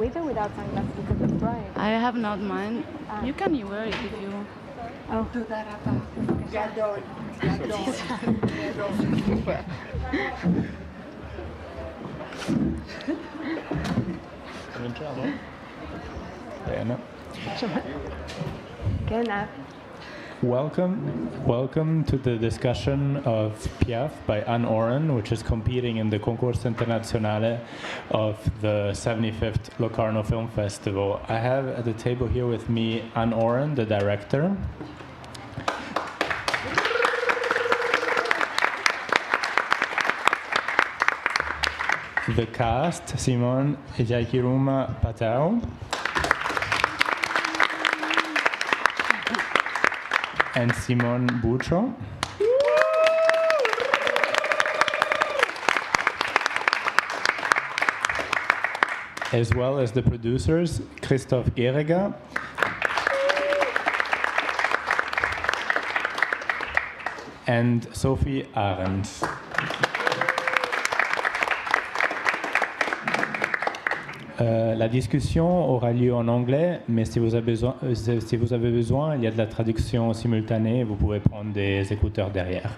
with or without sunglasses because it's bright? I have not mind. You can wear it if you. Oh. Cominciamo? Bene. Welcome to the discussion of Piaffe by Anne Oren, which is competing in the Concorso Internazionale of the 75th Locarno Film Festival. I have at the table here with me Anne Oren, the director. The cast, Simon Jaikiruma Patau. And Simon Bucho. As well as the producers, Christoph Gerega. And Sophie Arendt. La discussion aura lieu en anglais, mais si vous avez besoin, il y a de la traduction simultanée, vous pouvez prendre des écouteurs derrière.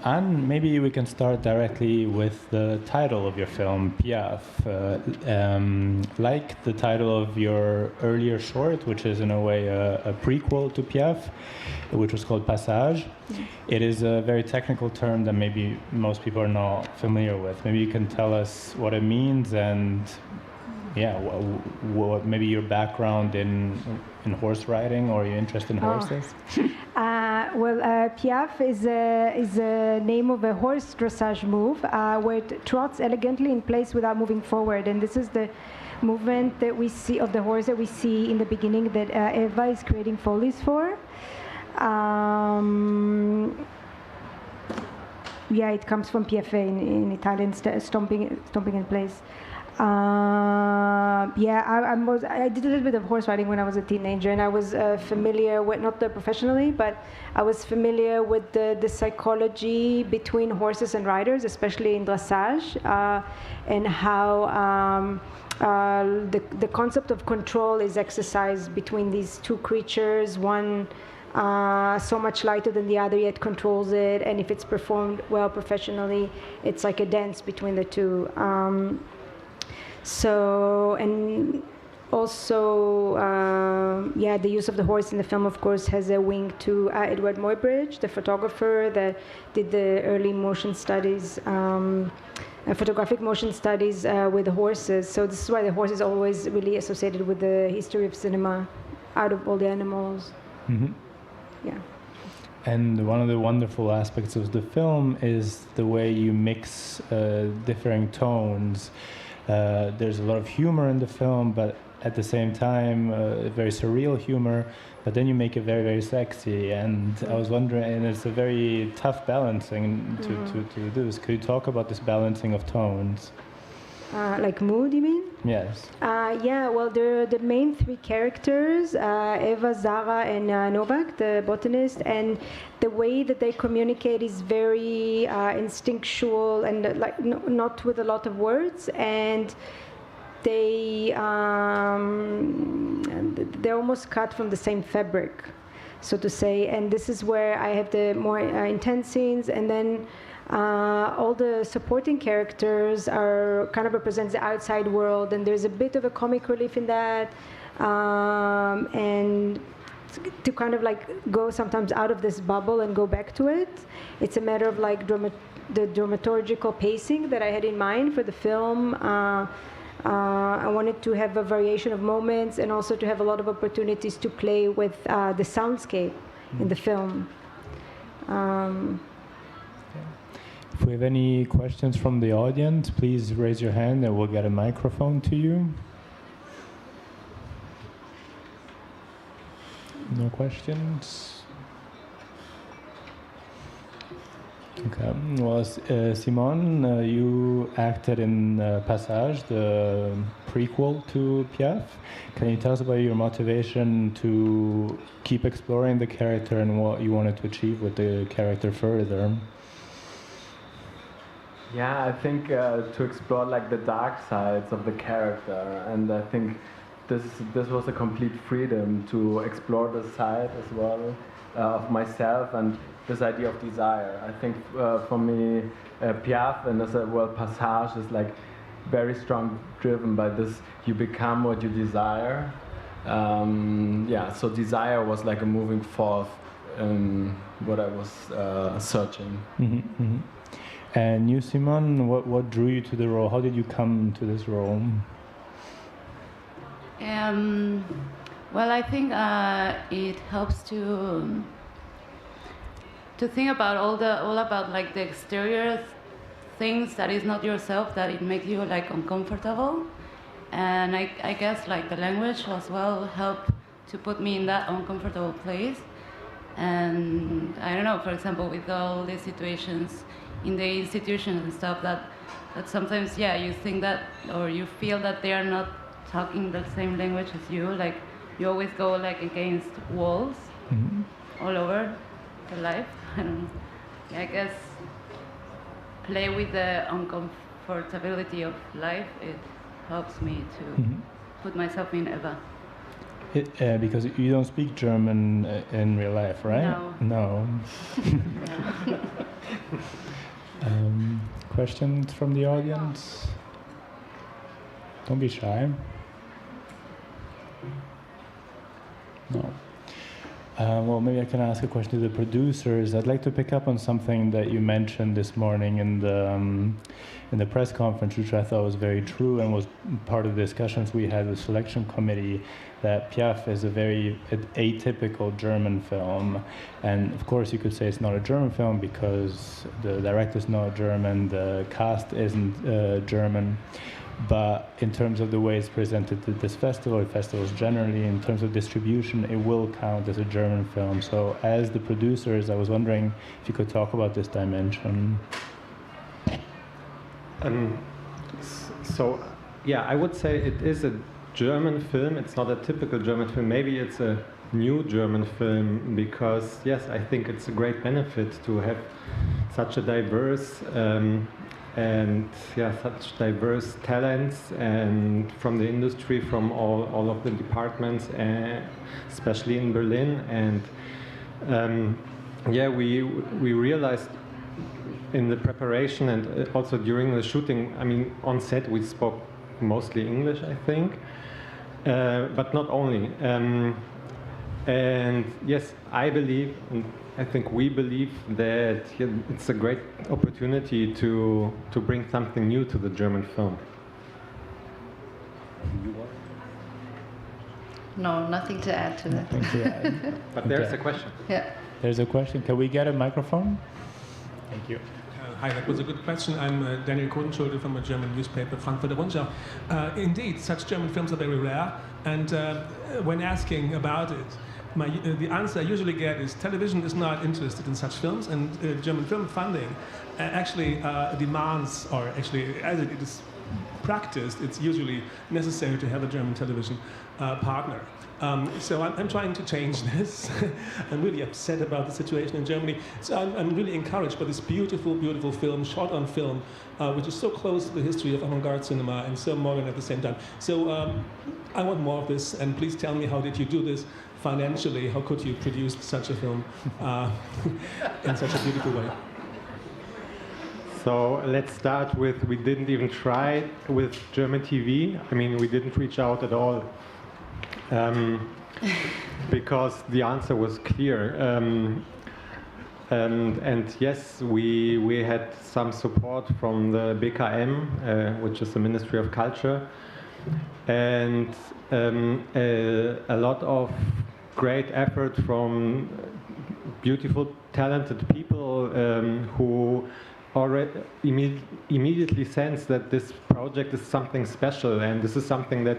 Anne, maybe we can start directly with the title of your film, Piaffe. Like the title of your earlier short, which is in a way a prequel to Piaffe, which was called Passage. It is a very technical term that maybe most people are not familiar with. Maybe you can tell us what it means and, yeah, what maybe your background in horse riding or your interest in horses. Piaffe is a name of a horse dressage move where it trots elegantly in place without moving forward, and this is the movement that we see of the horse that we see in the beginning that Eva is creating follies for. It comes from Piaffe in Italian, stomping in place. I did a little bit of horse riding when I was a teenager, and I was familiar with, not professionally, but I was familiar with the psychology between horses and riders, especially in dressage, and how the concept of control is exercised between these two creatures, one so much lighter than the other yet controls it, and if it's performed well professionally, it's like a dance between the two. The use of the horse in the film, of course, has a wink to Edward Muybridge, the photographer that did the early motion studies, photographic motion studies with the horses. So this is why the horse is always really associated with the history of cinema, out of all the animals. Mm-hmm. Yeah. And one of the wonderful aspects of the film is the way you mix differing tones. There's a lot of humor in the film, but at the same time, very surreal humor. But then you make it very, very sexy. And I was wondering, and it's a very tough balancing to do. Could you talk about this balancing of tones? Like mood, you mean? Yes. The main three characters, Eva, Zara, and Novak, the botanist, and the way that they communicate is very instinctual and not with a lot of words, and they're almost cut from the same fabric, so to say. And this is where I have the more intense scenes, and then all the supporting characters are kind of represents the outside world, and there's a bit of a comic relief in that, and to kind of like go sometimes out of this bubble and go back to it. It's a matter of like the dramaturgical pacing that I had in mind for the film. I wanted to have a variation of moments and also to have a lot of opportunities to play with the soundscape in the film. If we have any questions from the audience, please raise your hand and we'll get a microphone to you. No questions? Okay. Well, Simon, you acted in Passage, the prequel to Piaffe. Can you tell us about your motivation to keep exploring the character and what you wanted to achieve with the character further? Yeah, I think to explore like the dark sides of the character, and I think this was a complete freedom to explore the side as well of myself and this idea of desire. I think for me, Piaffe and as well Passage is like very strong driven by this. You become what you desire. Yeah, so desire was like a moving force in what I was searching. Mm-hmm, mm-hmm. And you, Simon, what drew you to the role? How did you come to this role? Well, I think it helps to think about all about like the exterior things that is not yourself, that it makes you like uncomfortable. And I guess like the language as well helped to put me in that uncomfortable place. And I don't know, for example, with all these situations in the institutions and stuff, that sometimes, yeah, you think that, or you feel that they are not talking the same language as you. Like you always go like against walls all over the life. I don't know. Yeah, I guess play with the uncomfortability of life. It helps me to put myself in Eva. Because you don't speak German in real life, right? No. Questions from the audience? Don't be shy. No. Well, maybe I can ask a question to the producers. I'd like to pick up on something that you mentioned this morning in the press conference, which I thought was very true and was part of the discussions we had with selection committee, that Piaffe is a very atypical German film. And of course you could say it's not a German film because the director's not German, the cast isn't German. But in terms of the way it's presented to this festival, festivals generally, in terms of distribution, it will count as a German film. So as the producers, I was wondering if you could talk about this dimension. So, yeah, I would say it is a German film. It's not a typical German film. Maybe it's a new German film because, yes, I think it's a great benefit to have such a diverse such diverse talents and from the industry, from all of the departments, especially in Berlin. And we realized in the preparation and also during the shooting, I mean, on set we spoke mostly English, I think, but not only. And yes, I believe, and I think we believe that it's a great opportunity to bring something new to the German film. No, nothing to add to that. Nothing to add. But there's a question. Yeah. There's a question. Can we get a microphone? Thank you. Hi, that was a good question. I'm Daniel Kodenschulde from a German newspaper, Frankfurter Rundschau. Indeed, such German films are very rare, and when asking about it, the answer I usually get is television is not interested in such films, and German film funding actually demands, or actually as it is practiced, it's usually necessary to have a German television partner. So I'm trying to change this. I'm really upset about the situation in Germany. So I'm really encouraged by this beautiful, beautiful film, shot on film, which is so close to the history of avant-garde cinema and so modern at the same time. So I want more of this, and please tell me, how did you do this financially? How could you produce such a film in such a beautiful way? So let's start with, we didn't even try with German TV. I mean, we didn't reach out at all. Because the answer was clear. And yes, we had some support from the BKM, which is the Ministry of Culture, and a lot of great effort from beautiful, talented people who already immediately sense that this project is something special, and this is something that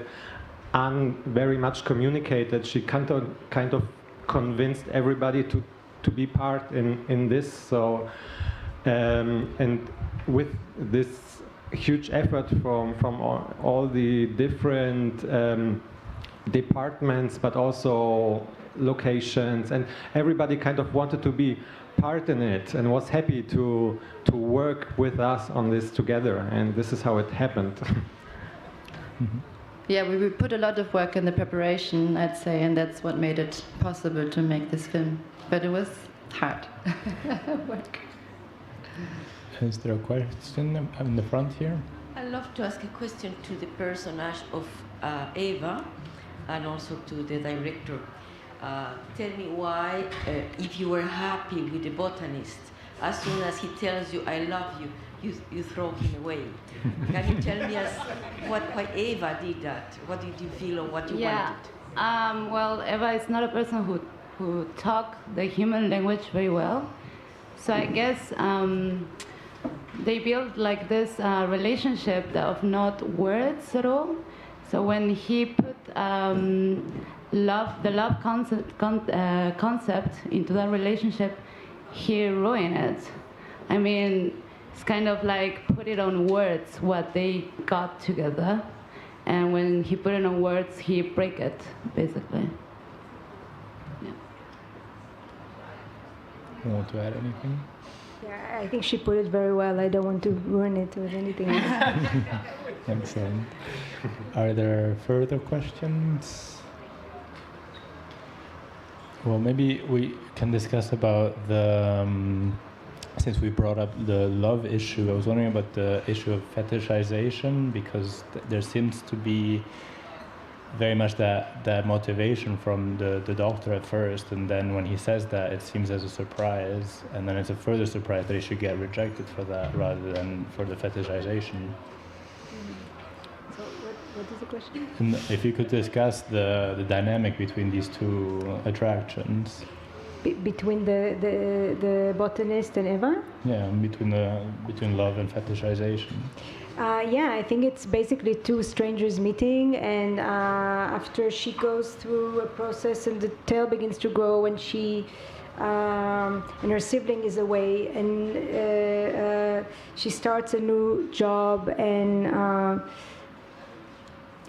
Anne very much communicated. She kind of convinced everybody to be part in this. So and with this huge effort from all the different departments, but also locations, and everybody kind of wanted to be part in it and was happy to work with us on this together, and this is how it happened. Yeah, we put a lot of work in the preparation, I'd say, and that's what made it possible to make this film. But it was hard work. Is there a question in the front here? I'd love to ask a question to the personage of Eva and also to the director. Tell me why, if you were happy with the botanist, as soon as he tells you, I love you, you throw him away. Can you tell me why Eva did that? What did you feel or what you wanted? Well, Eva is not a person who talk the human language very well. So I guess they built like this relationship of not words at all. So when he put the love concept into that relationship, he ruined it. I mean, it's kind of like put it on words what they got together, and when he put it on words, he break it basically. Yeah. You want to add anything? Yeah, I think she put it very well. I don't want to ruin it with anything else. Excellent. Are there further questions? Well, maybe we can discuss about the, since we brought up the love issue, I was wondering about the issue of fetishization, because there seems to be very much that motivation from the doctor at first, and then when he says that, it seems as a surprise, and then it's a further surprise that he should get rejected for that rather than for the fetishization. So what is the question? And if you could discuss the dynamic between these two attractions. Between the botanist and Eva? Yeah, between love and fetishization. Yeah, I think it's basically two strangers meeting, and after she goes through a process and the tail begins to grow, and she and her sibling is away, and she starts a new job, and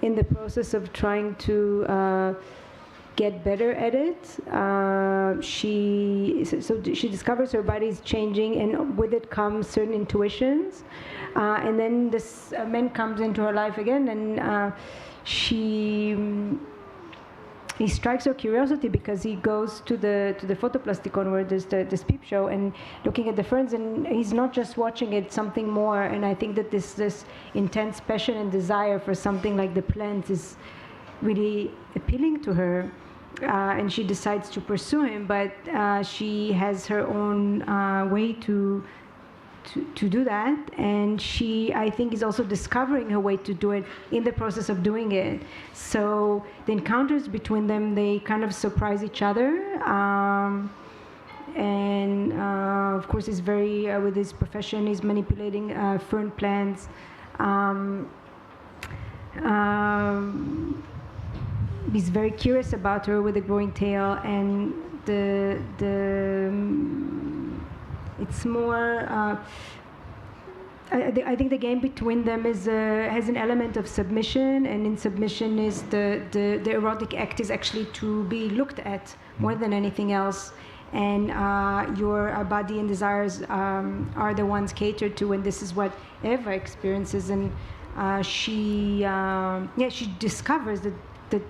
in the process of trying to get better at it, she discovers her body is changing, and with it comes certain intuitions, and then this man comes into her life again, and he strikes her curiosity because he goes to the photoplasticon where there's this peep show and looking at the ferns, and he's not just watching it, something more, and I think that this intense passion and desire for something like the plants is really appealing to her, and she decides to pursue him, but she has her own way to do that, and she, I think, is also discovering her way to do it in the process of doing it. So the encounters between them, they kind of surprise each other, and of course he's very, with his profession, he's manipulating fern plants. He's very curious about her with the growing tail, and it's more. I think the game between them is has an element of submission, and in submission is the erotic act is actually to be looked at more than anything else, and your body and desires are the ones catered to, and this is what Eva experiences, and she discovers that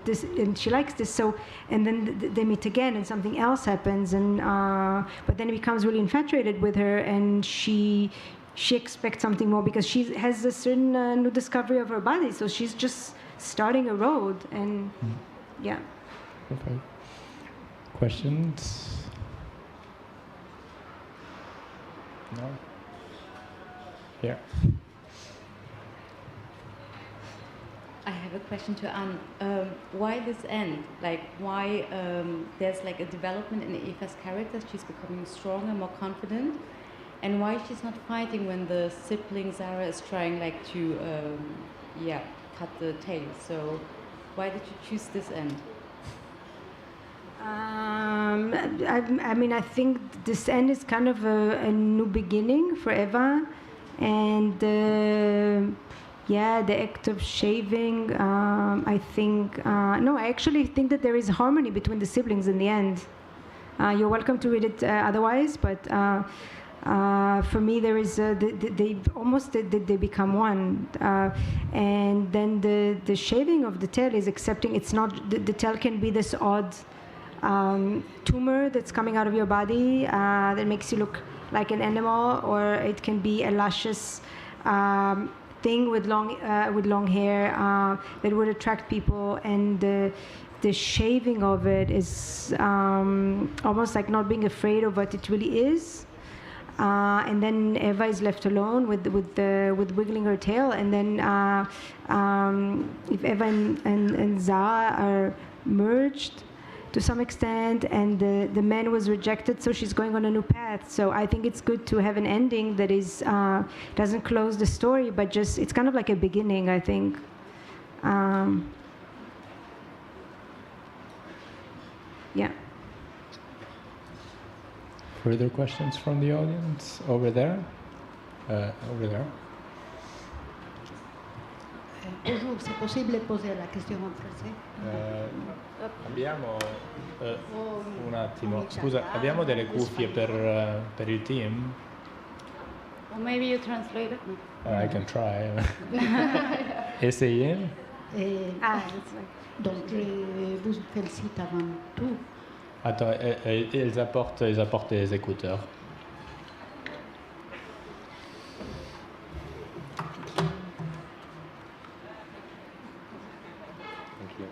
this, and she likes this, so, and then they meet again and something else happens, and but then he becomes really infatuated with her, and she expects something more because she has a certain new discovery of her body, so she's just starting a road, and yeah. Okay. Questions? No? Here. I have a question to Anne. Why this end? Like, why there's like a development in Eva's character? She's becoming stronger, more confident, and why she's not fighting when the sibling Zara is trying like to, cut the tail. So, why did you choose this end? I mean, I think this end is kind of a new beginning for Eva, and Yeah, the act of shaving. I think no. I actually think that there is harmony between the siblings in the end. You're welcome to read it otherwise, but for me, there is they almost they become one, and then the shaving of the tail is accepting it's not the tail can be this odd tumor that's coming out of your body that makes you look like an animal, or it can be a luscious thing with long hair that would attract people, and the shaving of it is almost like not being afraid of what it really is. And then Eva is left alone with wiggling her tail, and then if Eva and Zara are merged to some extent, and the man was rejected, so she's going on a new path. So I think it's good to have an ending that is doesn't close the story, but just it's kind of like a beginning, I think. Yeah. Further questions from the audience? Over there? Over there. Bonjour, c'est possible de poser la question en français? Abbiamo un attimo, scusa, abbiamo delle cuffie per il team? Or maybe you translate it? I can try. Essayer? Donc, je vous félicite avant tout. Attends, ils apportent des écouteurs. Thank you.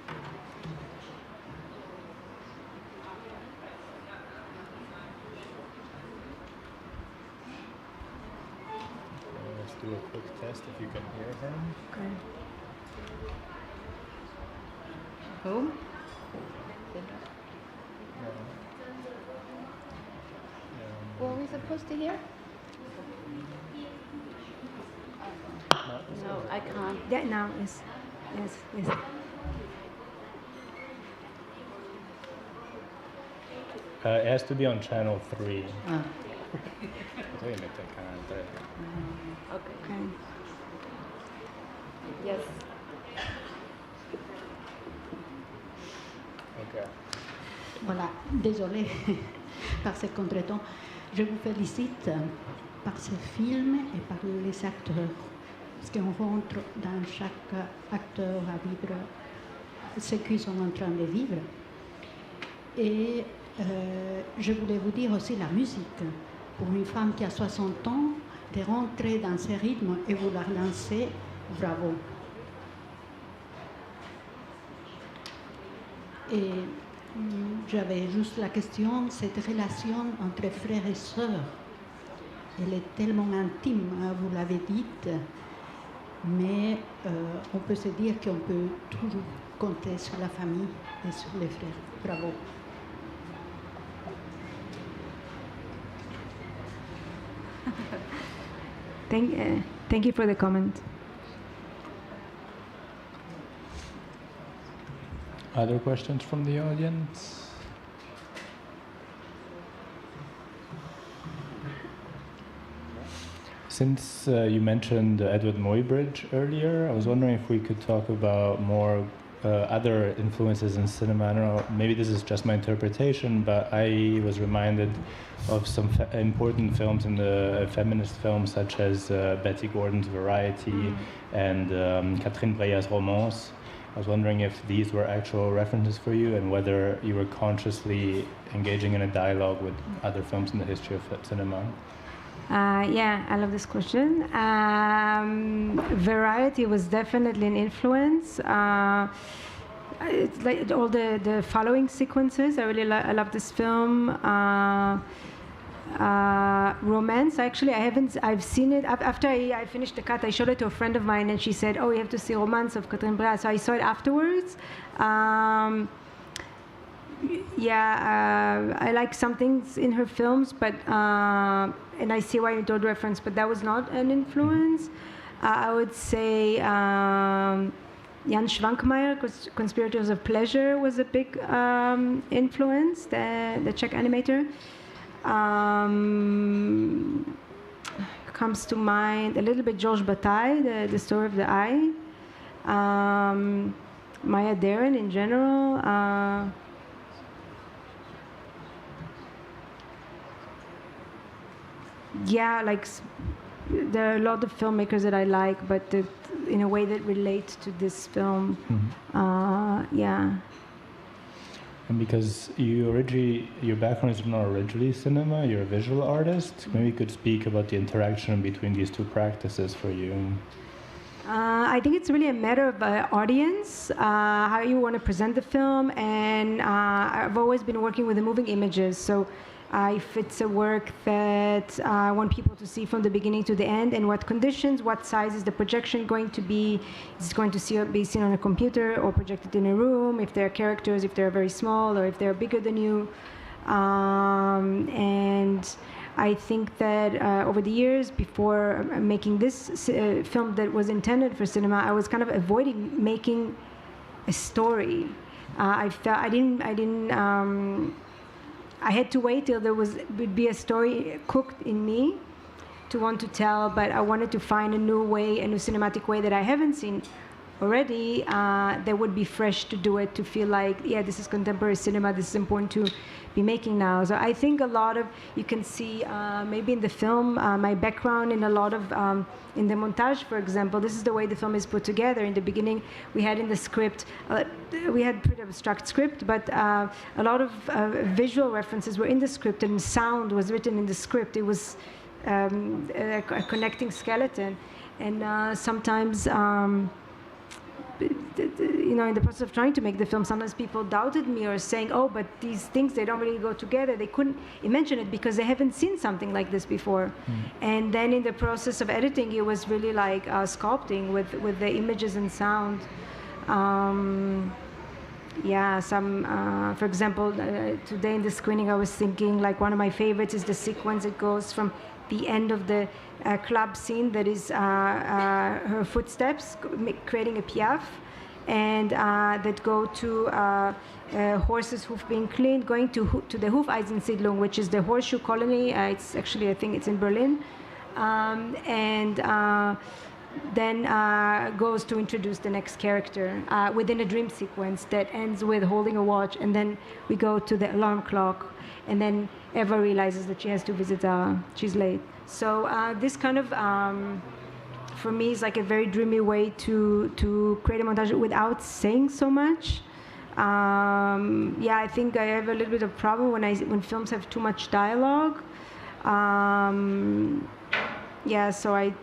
Let's do a quick test if you can hear her. Okay. Home? Were we supposed to hear? No, I can't. Yeah, now yes. It has to be on channel 3. Ah. Devi mettere il canale 3. Okay. Yes. Okay. Voilà, désolée par ce contretemps. Je vous félicite par ce film et par les acteurs, parce qu'on rentre dans chaque acteur à vivre ce qu'ils sont en train de vivre. Et je voulais vous dire aussi la musique. Pour une femme qui a 60 ans, de rentrer dans ce rythme et vous la relancer, bravo. Et j'avais juste la question, cette relation entre frères et sœurs, elle est tellement intime, hein, vous l'avez dit, mais on peut se dire qu'on peut toujours compter sur la famille et sur les frères. Bravo. Thank you for the comment. Other questions from the audience? Since you mentioned Edward Muybridge earlier, I was wondering if we could talk about more other influences in cinema. I don't know, maybe this is just my interpretation, but I was reminded of some important films in the feminist films, such as Betty Gordon's Variety and Catherine Breillat's Romance. I was wondering if these were actual references for you, and whether you were consciously engaging in a dialogue with other films in the history of cinema. Yeah, I love this question. Variety was definitely an influence. It's like all the following sequences. I really I love this film. Romance. Actually, I've seen it after I finished the cut. I showed it to a friend of mine, and she said, "Oh, you have to see Romance of Catherine Breillat." So I saw it afterwards. I like some things in her films, but and I see why you don't reference, but that was not an influence. I would say Jan Schwankmeyer, Conspirators of Pleasure, was a big influence, the Czech animator. comes to mind a little bit Georges Bataille, the Story of the Eye. Maya Deren in general. Yeah, like there are a lot of filmmakers that I like, but in a way that relates to this film. Yeah. And because your background is not originally cinema, you're a visual artist. Maybe you could speak about the interaction between these two practices for you. I think it's really a matter of audience, how you want to present the film, and I've always been working with the moving images. So if it's a work that I want people to see from the beginning to the end, and what conditions, what size is the projection going to be? Is it going to be seen on a computer or projected in a room? If there are characters, if they're very small, or if they're bigger than you. And I think that over the years, before making this film that was intended for cinema, I was kind of avoiding making a story. I had to wait till there would be a story cooked in me to want to tell, but I wanted to find a new way, a new cinematic way that I haven't seen already, that would be fresh to do it, to feel like, yeah, this is contemporary cinema, this is important to be making now. So I think a lot of, you can see maybe in the film, my background in a lot of, in the montage, for example, this is the way the film is put together. In the beginning, we had in the script, we had pretty abstract script, but a lot of visual references were in the script, and sound was written in the script. It was a connecting skeleton. And sometimes, you know, in the process of trying to make the film, sometimes people doubted me or saying, oh, but these things, they don't really go together. They couldn't imagine it because they haven't seen something like this before. And then in the process of editing, it was really like sculpting with the images and sound. Yeah, for example, today in the screening, I was thinking, like, one of my favorites is the sequence that goes from the end of the club scene, that is her footsteps creating a Piaffe, and that go to horses who've been cleaned, going to the Hufeisensiedlung, which is the horseshoe colony. It's actually, I think it's in Berlin, and then goes to introduce the next character within a dream sequence that ends with holding a watch, and then we go to the alarm clock, and then Eva realizes that she has to visit, she's late. So this kind of, for me, is like a very dreamy way to create a montage without saying so much. Yeah, I think I have a little bit of problem when films have too much dialogue. Yeah, so I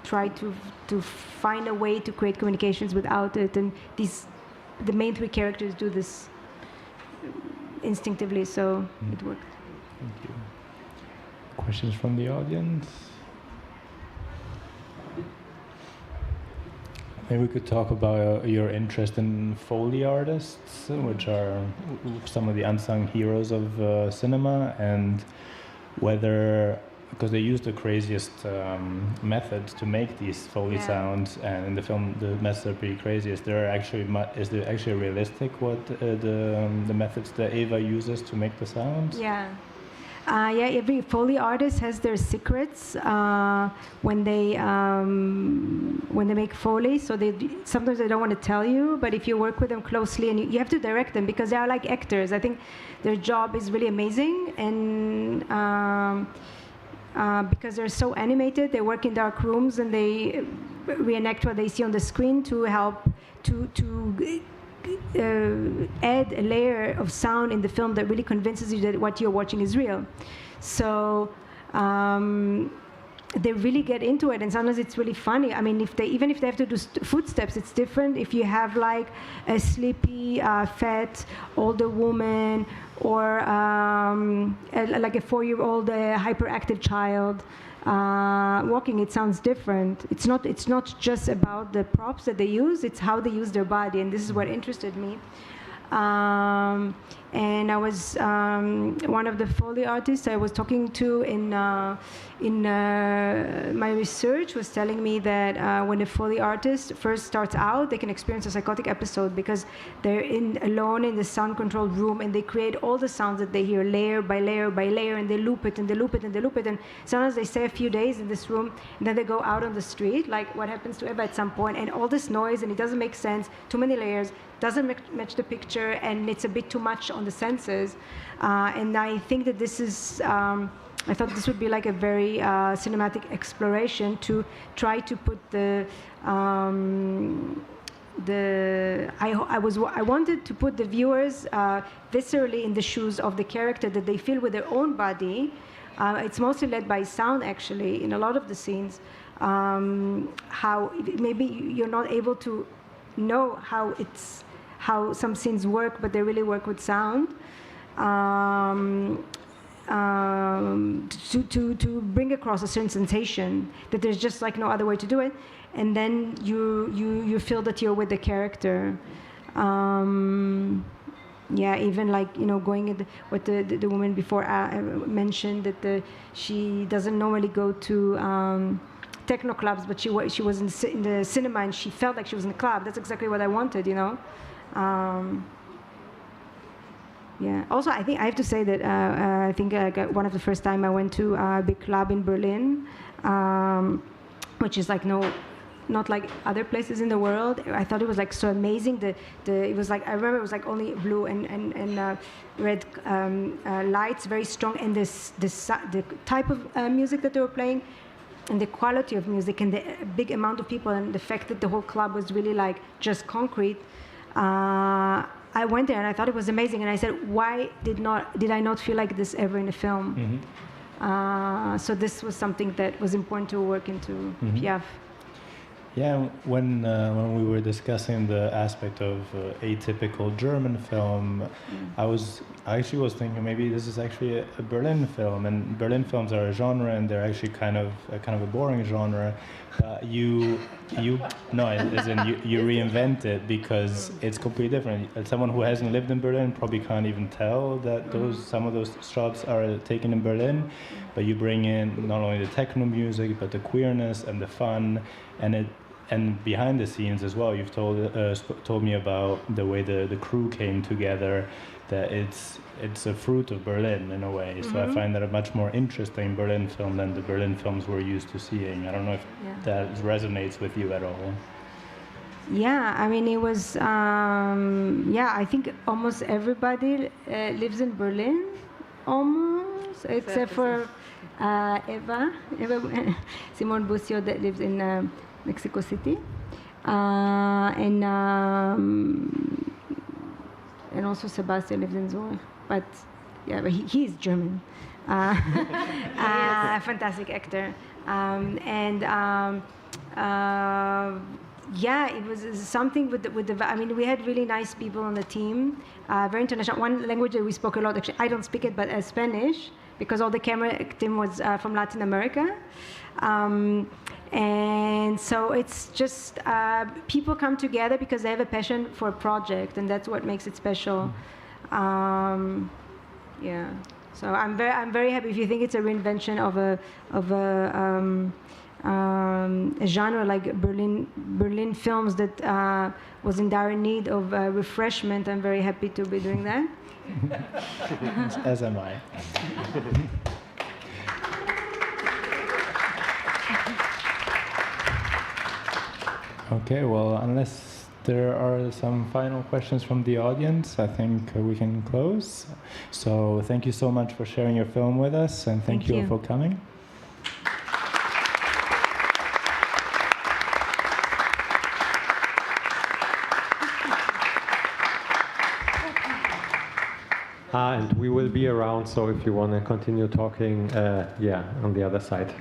try to find a way to create communications without it, and the main three characters do this instinctively, so it works. Thank you. Questions from the audience? Maybe we could talk about your interest in Foley artists, which are some of the unsung heroes of cinema, and whether, because they use the craziest methods to make these Foley sounds, and in the film the methods are pretty crazy. Is there actually realistic what the methods that Eva uses to make the sounds? Yeah. Yeah, every Foley artist has their secrets when they make Foley. So sometimes they don't want to tell you, but if you work with them closely, and you have to direct them because they are like actors. I think their job is really amazing, and because they're so animated, they work in dark rooms and they reenact what they see on the screen to help to add a layer of sound in the film that really convinces you that what you're watching is real. So they really get into it, and sometimes it's really funny. I mean, even if they have to do footsteps, it's different if you have like a sleepy, fat, older woman, or like a 4-year-old hyperactive child walking. It sounds different. It's not just about the props that they use, it's how they use their body, and this is what interested me. and I was one of the Foley artists I was talking to in my research was telling me that when a Foley artist first starts out, they can experience a psychotic episode because they're alone in the sound-controlled room, and they create all the sounds that they hear layer by layer by layer, and they loop it and they loop it and they loop it, and sometimes they stay a few days in this room, and then they go out on the street, like what happens to Eva at some point, and all this noise, and it doesn't make sense, too many layers, doesn't match the picture, and it's a bit too much on the senses. And I think that this is, I thought this would be like a very cinematic exploration to try to put I wanted to put the viewers viscerally in the shoes of the character, that they feel with their own body. It's mostly led by sound, actually, in a lot of the scenes. How maybe you're not able to know how some scenes work, but they really work with sound. To bring across a certain sensation that there's just like no other way to do it, and then you feel that you're with the character. Even like going at what the woman before mentioned, that she doesn't normally go to techno clubs, but she was in the cinema and she felt like she was in a club. That's exactly what I wanted, Also, I think I have to say that I think one of the first time I went to a big club in Berlin, which is like not like other places in the world. I thought it was like so amazing. It was like, I remember it was like only blue and red lights, very strong, and the type of music that they were playing, and the quality of music, and the big amount of people, and the fact that the whole club was really like just concrete. I went there and I thought it was amazing, and I said, why did I not feel like this ever in a film? Mm-hmm. So this was something that was important to work into Piaffe. Yeah, when we were discussing the aspect of atypical German film, I actually was thinking maybe this is actually a Berlin film, and Berlin films are a genre, and they're actually kind of a boring genre. You reinvent it because it's completely different. Someone who hasn't lived in Berlin probably can't even tell that some of those shots are taken in Berlin, but you bring in not only the techno music but the queerness and the fun, and behind the scenes as well. You've told me about the way the crew came together, that it's a fruit of Berlin in a way. Mm-hmm. So I find that a much more interesting Berlin film than the Berlin films we're used to seeing. I don't know if that resonates with you at all. Yeah, I mean, it was, I think almost everybody lives in Berlin, almost, except for Eva Simon Busio, that lives in Mexico City, and also Sebastian lives in Zurich, but he is German, a fantastic actor, it was something with the. I mean, we had really nice people on the team, very international. One language that we spoke a lot. Actually, I don't speak it, but Spanish, because all the camera team was from Latin America. And so it's just people come together because they have a passion for a project, and that's what makes it special. So I'm very happy. If you think it's a reinvention of a genre like Berlin films that was in dire need of refreshment, I'm very happy to be doing that. As am I. Okay, well, unless there are some final questions from the audience, I think we can close. So thank you so much for sharing your film with us, and thank you for coming. And we will be around, so if you want to continue talking, on the other side.